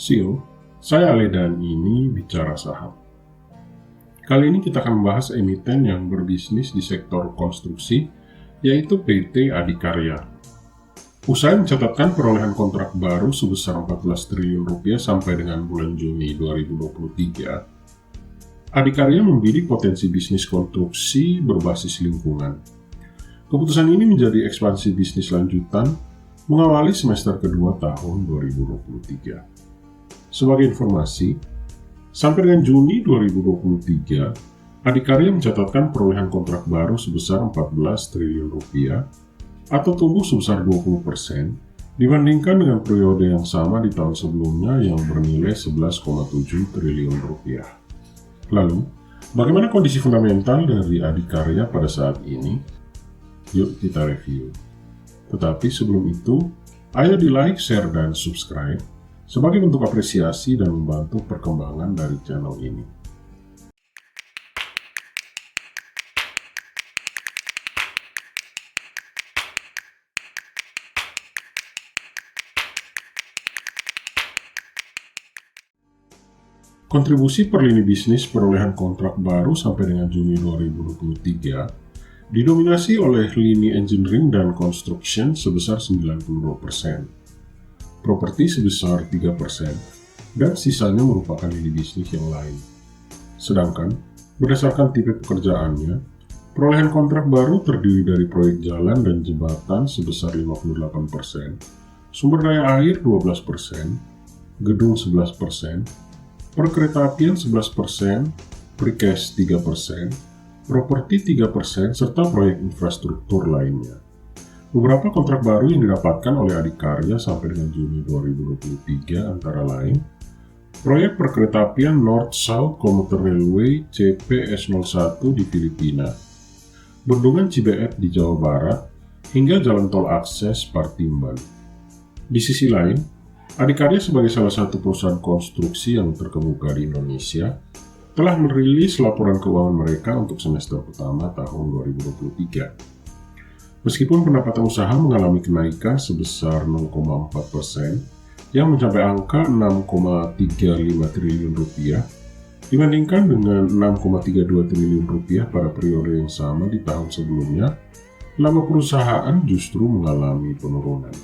Sio, saya Ale dan ini Bicara Saham. Kali ini kita akan membahas emiten yang berbisnis di sektor konstruksi, yaitu PT Adikarya. Usai mencatatkan perolehan kontrak baru sebesar 14 triliun rupiah sampai dengan bulan Juni 2023, Adikarya membidik potensi bisnis konstruksi berbasis lingkungan. Keputusan ini menjadi ekspansi bisnis lanjutan mengawali semester kedua tahun 2023. Sebagai informasi, sampai dengan Juni 2023, Adikarya mencatatkan perolehan kontrak baru sebesar 14 triliun rupiah atau tumbuh sebesar 20% dibandingkan dengan periode yang sama di tahun sebelumnya yang bernilai 11,7 triliun rupiah. Lalu, bagaimana kondisi fundamental dari Adikarya pada saat ini? Yuk kita review. Tetapi sebelum itu, ayo di like, share, dan subscribe sebagai bentuk apresiasi dan membantu perkembangan dari channel ini. Kontribusi per lini bisnis perolehan kontrak baru sampai dengan Juni 2023 didominasi oleh lini engineering dan construction sebesar 92%, properti sebesar 3%, dan sisanya merupakan lini bisnis yang lain. Sedangkan, berdasarkan tipe pekerjaannya, perolehan kontrak baru terdiri dari proyek jalan dan jembatan sebesar 58%, sumber daya air 12%, gedung 11%, perkeretaapian 11%, precast 3%, properti 3%, serta proyek infrastruktur lainnya. Beberapa kontrak baru yang didapatkan oleh Adikarya sampai dengan Juni 2023 antara lain proyek perkeretaapian North-South Commuter Railway CPS01 di Filipina, Bendungan Cibeet di Jawa Barat, hingga jalan tol akses Partimban. Di sisi lain, Adikarya sebagai salah satu perusahaan konstruksi yang terkemuka di Indonesia telah merilis laporan keuangan mereka untuk semester pertama tahun 2023. Meskipun pendapatan usaha mengalami kenaikan sebesar 0,4% yang mencapai angka 6,35 triliun rupiah dibandingkan dengan 6,32 triliun rupiah pada periode yang sama di tahun sebelumnya, laba perusahaan justru mengalami penurunan.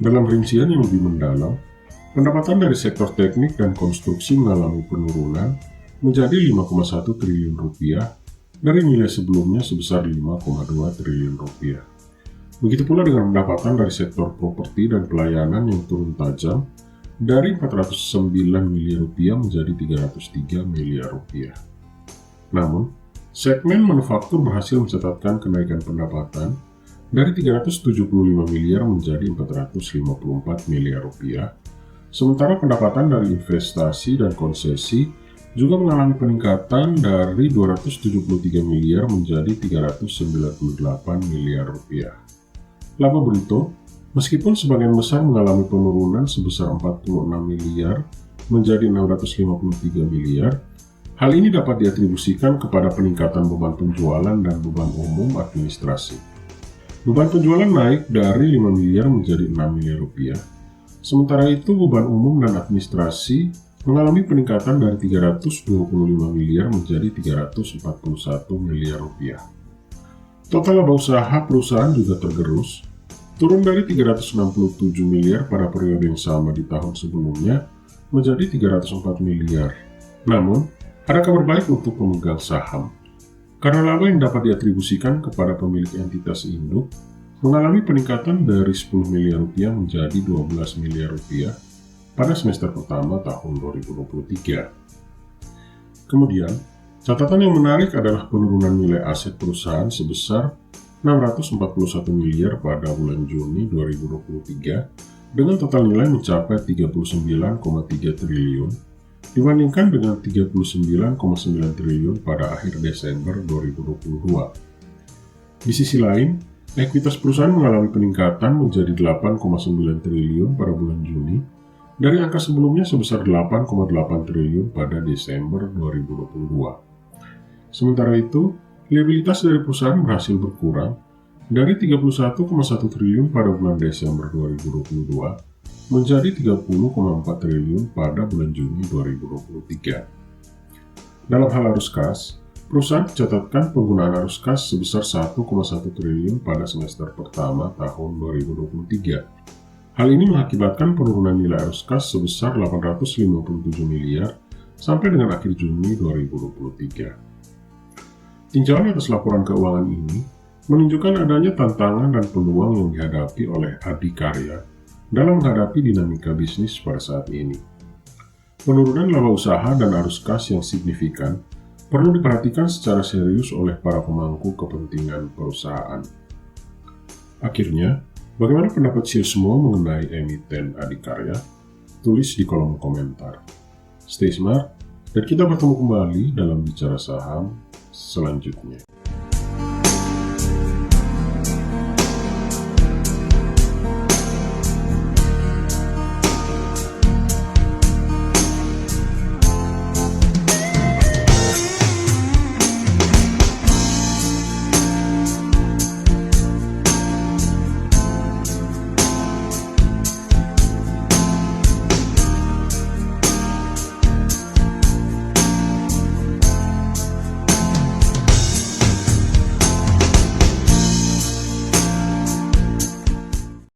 Dalam rincian yang lebih mendalam, pendapatan dari sektor teknik dan konstruksi mengalami penurunan menjadi 5,1 triliun rupiah dari nilai sebelumnya sebesar 5,2 triliun rupiah. Begitu pula dengan pendapatan dari sektor properti dan pelayanan yang turun tajam dari 409 miliar rupiah menjadi 303 miliar rupiah. Namun, segmen manufaktur berhasil mencatatkan kenaikan pendapatan dari 375 miliar menjadi 454 miliar rupiah, sementara pendapatan dari investasi dan konsesi juga mengalami peningkatan dari 273 miliar menjadi 398 miliar rupiah. Laba bruto, meskipun sebagian besar mengalami penurunan sebesar 46 miliar menjadi 653 miliar, hal ini dapat diatribusikan kepada peningkatan beban penjualan dan beban umum administrasi. Beban penjualan naik dari 5 miliar menjadi 6 miliar rupiah. Sementara itu, beban umum dan administrasi mengalami peningkatan dari 325 miliar menjadi 341 miliar rupiah. Total laba usaha perusahaan juga tergerus, turun dari 367 miliar pada periode yang sama di tahun sebelumnya menjadi 304 miliar. Namun, ada kabar baik untuk pemegang saham. Karena laba yang dapat diatribusikan kepada pemilik entitas induk mengalami peningkatan dari 10 miliar rupiah menjadi 12 miliar rupiah pada semester pertama tahun 2023. Kemudian, catatan yang menarik adalah penurunan nilai aset perusahaan sebesar 641 miliar pada bulan Juni 2023 dengan total nilai mencapai 39,3 triliun dibandingkan dengan 39,9 triliun pada akhir Desember 2022. Di sisi lain, ekuitas perusahaan mengalami peningkatan menjadi 8,9 triliun pada bulan Juni dari angka sebelumnya sebesar 8,8 triliun pada Desember 2022. Sementara itu, liabilitas dari perusahaan berhasil berkurang dari 31,1 triliun pada bulan Desember 2022 menjadi 30,4 triliun pada bulan Juni 2023. Dalam hal arus kas, perusahaan mencatatkan penggunaan arus kas sebesar 1,1 triliun pada semester pertama tahun 2023. Hal ini mengakibatkan penurunan nilai arus kas sebesar 857 miliar sampai dengan akhir Juni 2023. Tinjauan atas laporan keuangan ini menunjukkan adanya tantangan dan peluang yang dihadapi oleh Adikarya dalam menghadapi dinamika bisnis pada saat ini. Penurunan laba usaha dan arus kas yang signifikan perlu diperhatikan secara serius oleh para pemangku kepentingan perusahaan. Akhirnya, bagaimana pendapat Anda semua mengenai emiten Adikarya? Tulis di kolom komentar. Stay smart, dan kita bertemu kembali dalam Bicara Saham selanjutnya.